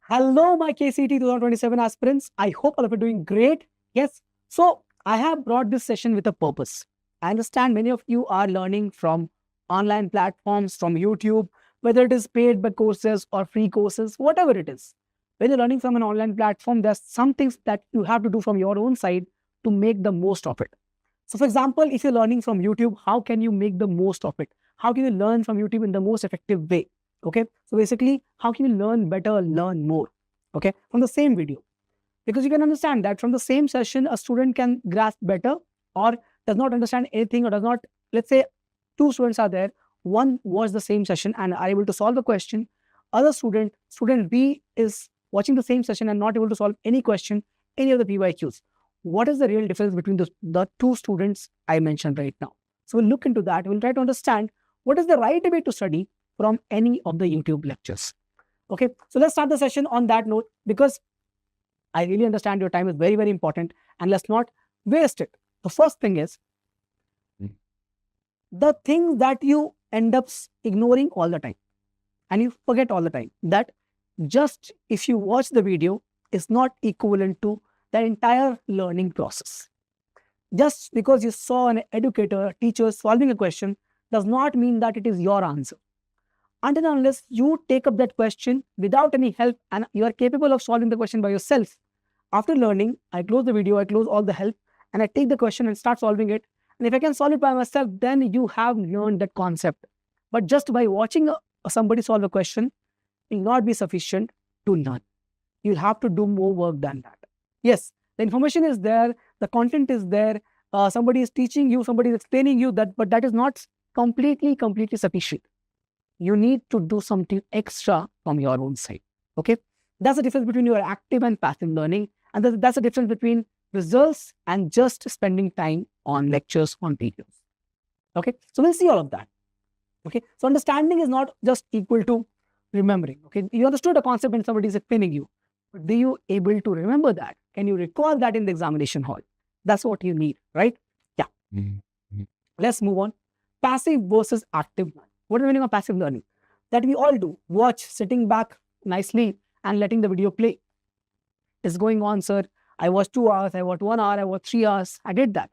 Hello, my KCET 2027 aspirants. I hope all of you are doing great. Yes. So, I have brought this session with a purpose. I understand many of you are learning from online platforms, from YouTube, whether it is paid by courses or free courses, whatever it is. When you're learning from an online platform, there's some things that you have to do from your own side to make the most of it. So, for example, if you're learning from YouTube, how can you make the most of it? How can you learn from YouTube in the most effective way? Okay. So basically, how can you learn better, learn more? Okay. From the same video. Because you can understand that from the same session, a student can grasp better or does not understand anything or does not, let's say, two students are there. One watched the same session and are able to solve the question. Other student B is watching the same session and not able to solve any question, any of the PYQs. What is the real difference between the two students I mentioned right now? So we'll look into that. We'll try to understand what is the right way to study from any of the YouTube lectures. Okay, so let's start the session on that note because I really understand your time is very, very important and let's not waste it. The first thing is the thing that you end up ignoring all the time and you forget all the time, that just if you watch the video is not equivalent to the entire learning process. Just because you saw an educator, a teacher solving a question does not mean that it is your answer. Until and unless you take up that question without any help and you are capable of solving the question by yourself. After learning, I close the video, I close all the help, and I take the question and start solving it. And if I can solve it by myself, then you have learned that concept. But just by watching somebody solve a question will not be sufficient to learn. You'll have to do more work than that. Yes, the information is there, the content is there, somebody is teaching you, somebody is explaining you that, but that is not completely sufficient. You need to do something extra from your own side. Okay, that's the difference between your active and passive learning, and that's the difference between results and just spending time on lectures, on videos. Okay, so we'll see all of that. Okay, so understanding is not just equal to remembering. Okay, you understood a concept and somebody is explaining you, but do you able to remember that? Can you recall that in the examination hall? That's what you need, right? Yeah. Let's move on. Passive versus active learning. What is the meaning of passive learning? That we all do. Watch, sitting back nicely and letting the video play. It's going on, sir. I watched 2 hours, I watched 1 hour, I watched 3 hours. I did that.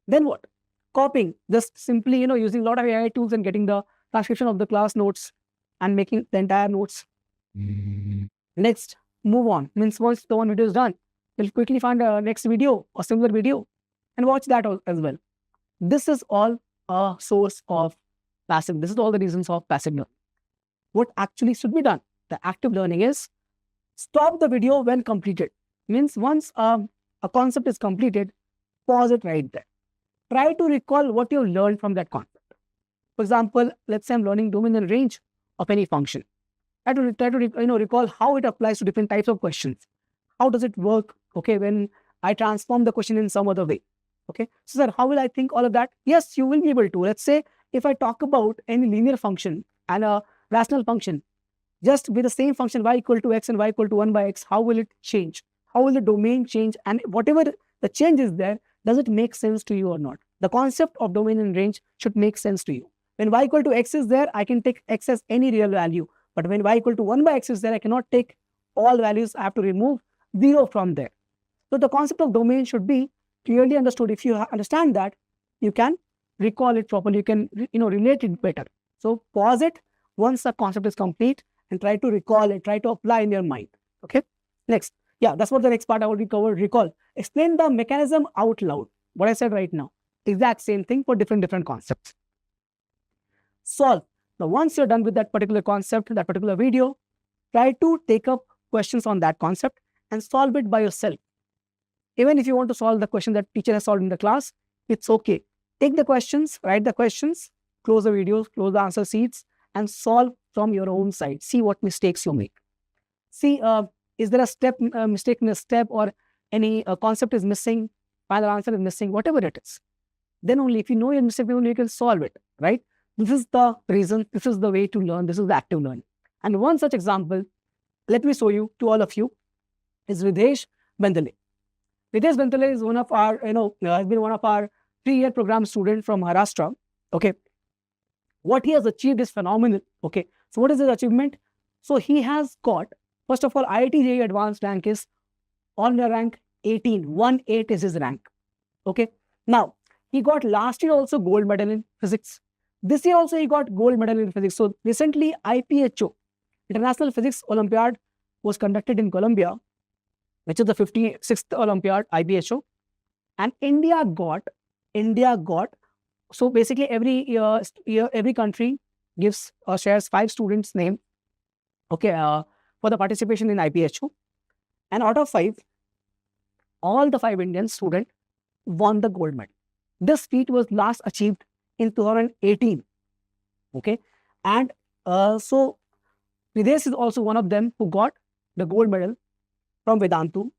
Then what? Copying. Just simply, using a lot of AI tools and getting the transcription of the class notes and making the entire notes. Next, move on. Means once the one video is done, we'll quickly find a next video or similar video and watch that as well. This is all a source of passive. This is all the reasons of passive learning. What actually should be done? The active learning is stop the video when completed. Means once a concept is completed, pause it right there. Try to recall what you learned from that concept. For example, let's say I'm learning domain and range of any function. Try to recall how it applies to different types of questions. How does it work? Okay, when I transform the question in some other way. Okay, so sir, how will I think all of that? Yes, you will be able to. Let's say if I talk about any linear function and a rational function, just with the same function y equal to x and y equal to 1 by x, how will it change? How will the domain change? And whatever the change is there, does it make sense to you or not? The concept of domain and range should make sense to you. When y equal to x is there, I can take x as any real value. But when y equal to 1 by x is there, I cannot take all values. I have to remove 0 from there. So the concept of domain should be clearly understood. If you understand that, you can recall it properly. You can relate it better. So pause it once the concept is complete and try to recall it, try to apply in your mind. Okay. Next. Yeah, that's what the next part I already covered. Recall. Explain the mechanism out loud. What I said right now. Exact same thing for different concepts. Solve. Now, once you're done with that particular concept, that particular video, try to take up questions on that concept and solve it by yourself. Even if you want to solve the question that teacher has solved in the class, it's okay. Take the questions, write the questions, close the videos, close the answer sheets, and solve from your own side. See what mistakes you make. See, is there a mistake in a step or any concept is missing, final answer is missing, whatever it is. Then only, if you know your mistake, then only you can solve it, right? This is the reason, this is the way to learn, this is the active learning. And one such example, let me show you to all of you, is Ridesh Bendale. Ridesh Bendale is one of our, has been one of our 3-year program student from Maharashtra. Okay. What he has achieved is phenomenal. Okay. So what is his achievement? So he has got First of all, IIT JEE advanced rank is on the rank 18. 1-8 is his rank. Okay. Now, he got last year also gold medal in physics. This year also he got gold medal in physics. So recently IPHO, International Physics Olympiad, was conducted in Colombia, which is the 56th Olympiad, IPHO. And India got, so basically every year, every country gives or shares 5 students' name, okay, for the participation in IPHO. And out of 5, all the 5 Indian students won the gold medal. This feat was last achieved in 2018. Okay. And so Videsh is also one of them who got the gold medal from Vedantu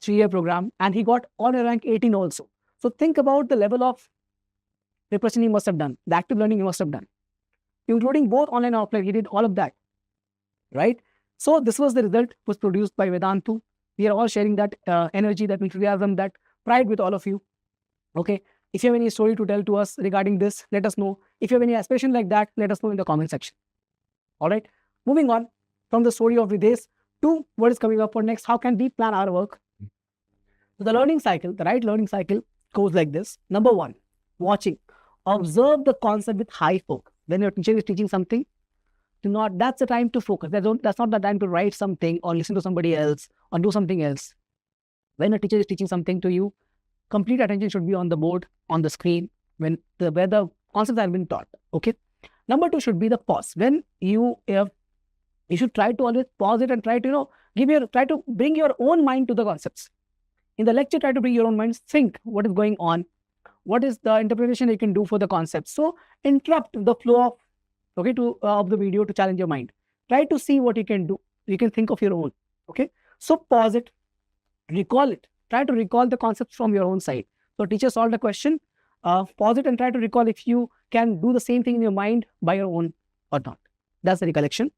3-year program, and he got honor rank 18 also. So think about the level of preparation he must have done, the active learning he must have done, including both online and offline. He did all of that, right? So this was the result was produced by Vedantu. We are all sharing that energy, that enthusiasm, that pride with all of you. Okay. If you have any story to tell to us regarding this, let us know. If you have any aspiration like that, let us know in the comment section. All right. Moving on from the story of Videsh to what is coming up for next. How can we plan our work? So the learning cycle, the right learning cycle goes like this. Number 1, watching. Observe the concept with high focus. When your teacher is teaching something, that's the time to focus. That's not the time to write something or listen to somebody else or do something else. When a teacher is teaching something to you, complete attention should be on the board, on the screen, where the concepts have been taught. Okay. Number 2 should be the pause. When you should try to always pause it and try to try to bring your own mind to the concepts. In the lecture, try to bring your own mind, think what is going on, what is the interpretation you can do for the concept. So interrupt the flow of the video to challenge your mind. Try to see what you can do. You can think of your own. Okay. So pause it, recall it. Try to recall the concepts from your own side. So teacher solved the question, pause it and try to recall if you can do the same thing in your mind by your own or not. That's the recollection.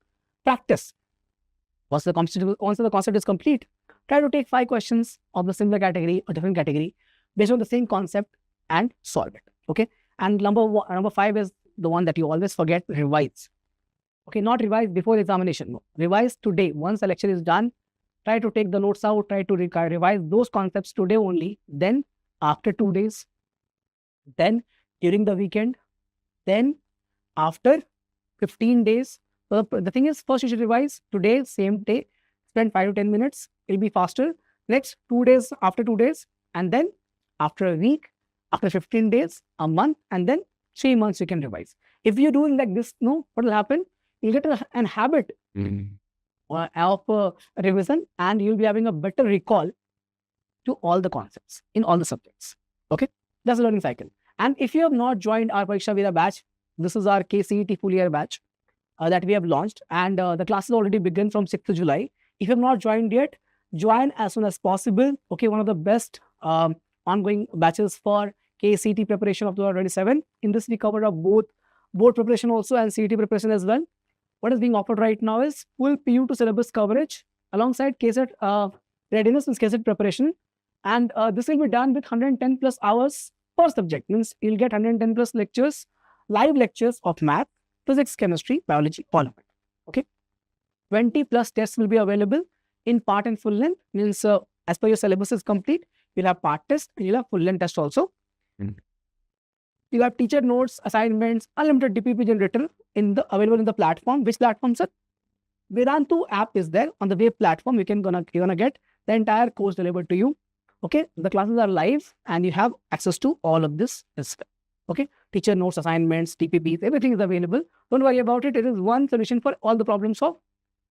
Practice. Once the concept is complete, try to take 5 questions of the similar category or different category based on the same concept and solve it. Okay. And number 5 is the one that you always forget, revise. Okay. Not revise before the examination. No. Revise today. Once the lecture is done, try to take the notes out, try to revise those concepts today only, then after 2 days, then during the weekend, then after 15 days. So the thing is, first you should revise today, same day, spend 5 to 10 minutes, it'll be faster. Next 2 days, after 2 days, and then after a week, after 15 days, a month, and then 3 months you can revise. If you're doing like this, what will happen? You'll get an habit of revision, and you'll be having a better recall to all the concepts in all the subjects. Okay, that's the learning cycle. And if you have not joined our Pariksha Veera batch, this is our KCET full year batch that we have launched, and the classes already begun from 6th July. If you have not joined yet, join as soon as possible. Okay, one of the best ongoing batches for KCET preparation of 2027. In this, we cover up both board preparation also and CET preparation as well. What is being offered right now is full PU to syllabus coverage alongside KCET readiness and KCET preparation. And this will be done with 110 plus hours per subject. Means you'll get 110 plus lectures, live lectures of math, physics, chemistry, biology, all of it. Okay. 20 plus tests will be available in part and full length. Means as per your syllabus is complete, you'll have part test and you'll have full length test also. You have teacher notes, assignments, unlimited DPP generator available in the platform. Which platform, sir? Vedantu app is there on the web platform. You're gonna get the entire course delivered to you. Okay, the classes are live and you have access to all of this as well. Okay, teacher notes, assignments, DPPs, everything is available. Don't worry about it. It is one solution for all the problems of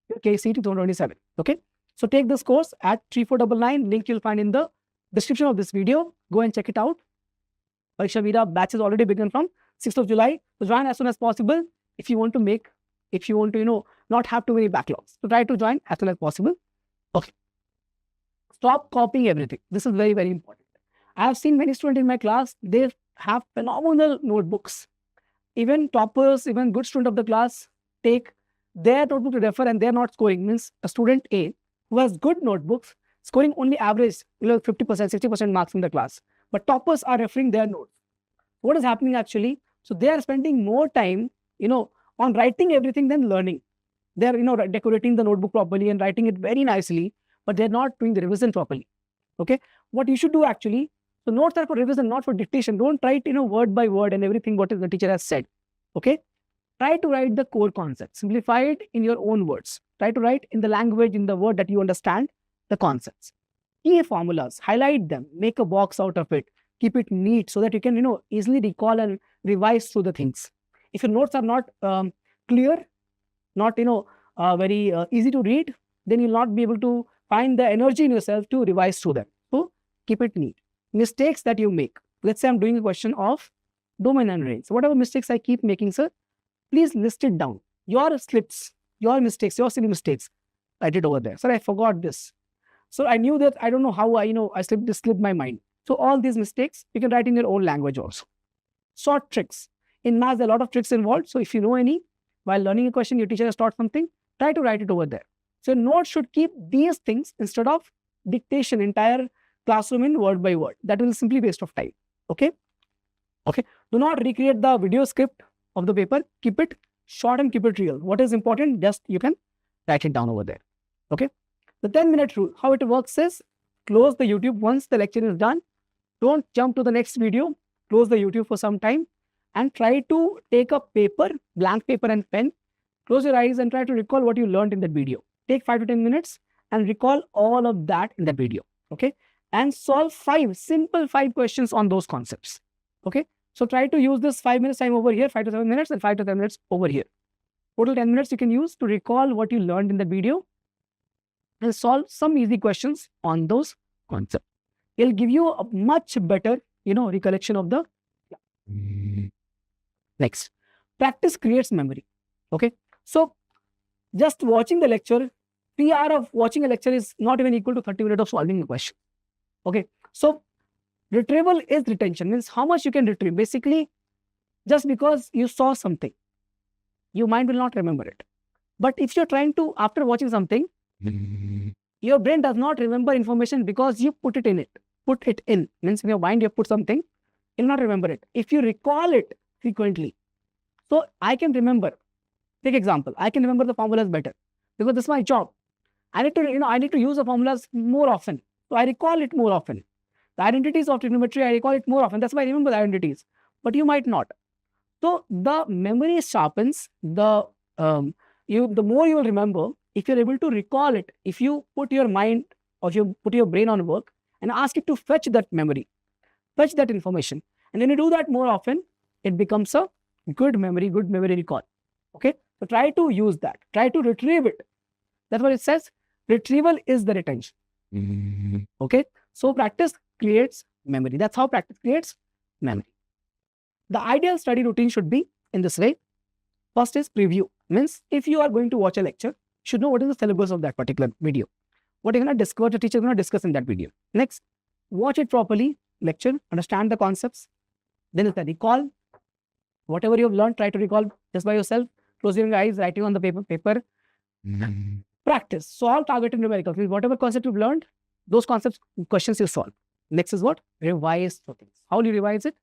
your KCET 2027. Okay, so take this course at 3499. Link you'll find in the description of this video. Go and check it out. Pariksha Veera batch has already begun from 6th of July. So join as soon as possible if you want to not have too many backlogs. So try to join as soon as possible. Okay. Stop copying everything. This is very, very important. I have seen many students in my class, they have phenomenal notebooks. Even toppers, even good student of the class take their notebook to refer and they're not scoring. Means a student A who has good notebooks, scoring only average 50%, 60% marks in the class. But toppers are referring their notes. What is happening actually? So they are spending more time, on writing everything than learning. They're, decorating the notebook properly and writing it very nicely, but they're not doing the revision properly. Okay. What you should do actually, so notes are for revision, not for dictation. Don't write, word by word and everything what the teacher has said. Okay. Try to write the core concept. Simplify it in your own words. Try to write in the language, in the word that you understand the concepts. Key formulas, highlight them, make a box out of it, keep it neat so that you can, easily recall and revise through the things. If your notes are not clear, not, very easy to read, then you'll not be able to find the energy in yourself to revise through them. So keep it neat. Mistakes that you make. Let's say I'm doing a question of domain and range. So whatever mistakes I keep making, sir, please list it down. Your slips, your mistakes, your silly mistakes, write it over there. Sir, I forgot this. So I knew that, I don't know how I slipped my mind. So all these mistakes, you can write in your own language also. Short tricks. In maths, there are a lot of tricks involved. So if you know any, while learning a question, your teacher has taught something, try to write it over there. So notes should keep these things instead of dictation, entire classroom in word by word. That will simply waste of time. Okay. Okay. Do not recreate the video script of the paper. Keep it short and keep it real. What is important, just you can write it down over there. Okay. The 10-minute rule, how it works is, close the YouTube once the lecture is done. Don't jump to the next video. Close the YouTube for some time and try to take a paper, blank paper and pen. Close your eyes and try to recall what you learned in that video. Take 5 to 10 minutes and recall all of that in that video. Okay. And solve 5 simple questions on those concepts. Okay. So try to use this 5 minutes time over here, 5 to 7 minutes and 5 to 10 minutes over here. Total 10 minutes you can use to recall what you learned in the video and solve some easy questions on those concepts. It'll give you a much better, recollection of the. Next, practice creates memory. Okay. So just watching the lecture, 3 hours of watching a lecture is not even equal to 30 minutes of solving a question. Okay. So retrieval is retention, means how much you can retrieve. Basically, just because you saw something, your mind will not remember it. But if you're trying to, after watching something, your brain does not remember information because you put it in. Means in your mind you have put something, you'll not remember it. If you recall it frequently, so I can remember, take example, I can remember the formulas better because this is my job. I need to, I need to use the formulas more often. So I recall it more often. The identities of trigonometry, I recall it more often. That's why I remember the identities. But you might not. So the memory sharpens, the more you will remember if you're able to recall it. If you put your mind or you put your brain on work and ask it to fetch that memory, fetch that information. And when you do that more often, it becomes a good memory recall. Okay. So try to use that. Try to retrieve it. That's what it says. Retrieval is the retention. Okay. So practice creates memory. That's how practice creates memory. The ideal study routine should be in this way. First is preview. Means if you are going to watch a lecture, you should know what is the syllabus of that particular video. What you're going to discuss, what the teacher is going to discuss in that video. Next, watch it properly, lecture, understand the concepts. Then it's the recall. Whatever you've learned, try to recall just by yourself. Close your eyes, writing on the paper. Practice. Solve targeted numericals. Means whatever concept you've learned, those concepts, questions you solve. Next is what? Revise for things. How will you revise it?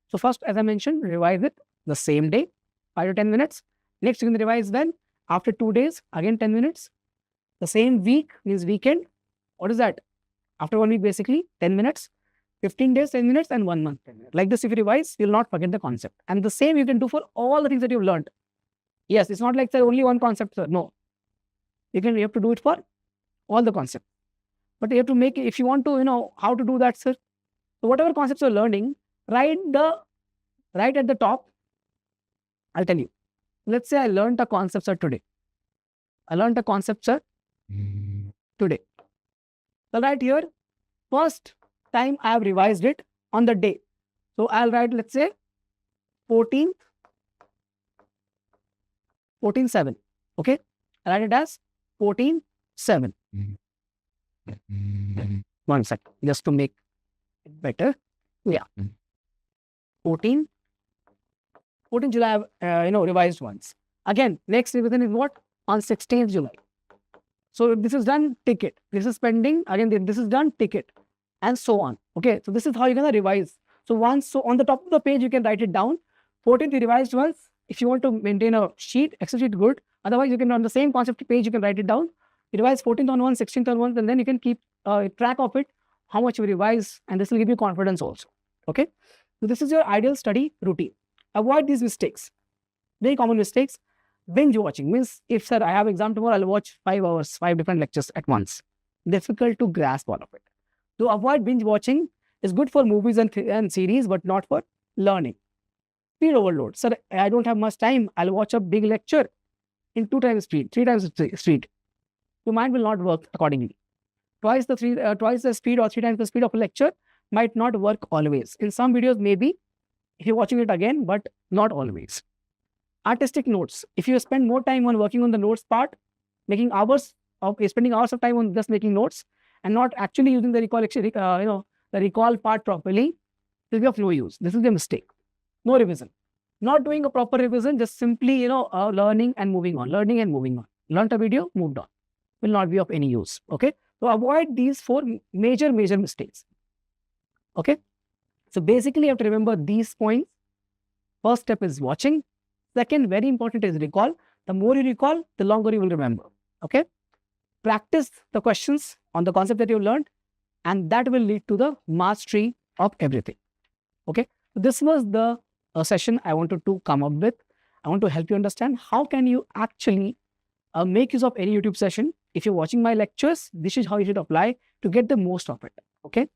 So first, as I mentioned, revise it the same day, 5 to 10 minutes. Next, you can revise when? After 2 days, again 10 minutes. The same week means weekend. What is that? After 1 week, basically 10 minutes. 15 days, 10 minutes, and 1 month, 10 minutes. Like this, if you revise, you'll not forget the concept. And the same you can do for all the things that you've learned. Yes, it's not like sir, only one concept, sir. No. You have to do it for all the concepts. But you have to make it, if you want to, how to do that, sir. So whatever concepts you're learning, right at the top, I'll tell you. Let's say I learned a concept, sir, today. I learned a concept, sir, today. So right here, first time I have revised it on the day. So I'll write, let's say, 14/7. Okay. I write it as 14/7. 1 sec, just to make it better. Yeah. 14 July, revised once. Again, next revision is what? On 16th July. So if this is done, tick it. This is pending. Again, this is done, tick it. And so on. Okay. So this is how you're going to revise. So on the top of the page, you can write it down. 14th you revised once. If you want to maintain a sheet, Excel sheet, good. Otherwise, you can on the same concept page, you can write it down. You revise 14th on one, 16th on one, and then you can keep track of it, how much you revise, and this will give you confidence also. Okay. So this is your ideal study routine. Avoid these mistakes. Very common mistakes. Binge watching means if, sir, I have exam tomorrow, I'll watch 5 hours, 5 different lectures at once. Difficult to grasp all of it. To avoid binge watching is good for movies and series, but not for learning. Speed overload. Sir, I don't have much time. I'll watch a big lecture in 2 times speed, 3 times speed. Your mind will not work accordingly. Twice the speed or 3 times the speed of a lecture might not work always. In some videos, maybe if you're watching it again, but not always. Artistic notes. If you spend more time on working on the notes part, spending hours of time on just making notes and not actually using the recall part properly, this will be of no use. This is a mistake. No revision. Not doing a proper revision, just simply, learning and moving on. Learned a video, moved on. Will not be of any use. Okay. So avoid these 4 major mistakes. Okay. So basically, you have to remember these points. First step is watching. Second, very important, is recall. The more you recall, the longer you will remember. Okay. Practice the questions on the concept that you learned, and that will lead to the mastery of everything. Okay. So this was the session I wanted to come up with. I want to help you understand how can you actually make use of any YouTube session. If you're watching my lectures, this is how you should apply to get the most of it. Okay.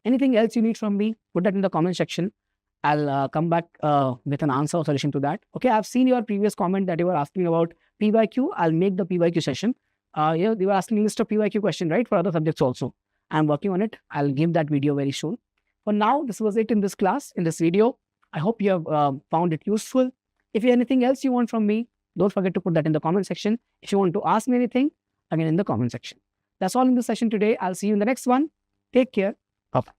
Anything else you need from me, put that in the comment section. I'll come back with an answer or solution to that. Okay. I've seen your previous comment that you were asking about PYQ. I'll make the PYQ session. They were asking a list of PYQ questions, right, for other subjects also. I'm working on it. I'll give that video very soon. For now, this was it in this class, in this video. I hope you have found it useful. If you have anything else you want from me, don't forget to put that in the comment section. If you want to ask me anything, again in the comment section. That's all in the session today. I'll see you in the next one. Take care. Bye-bye.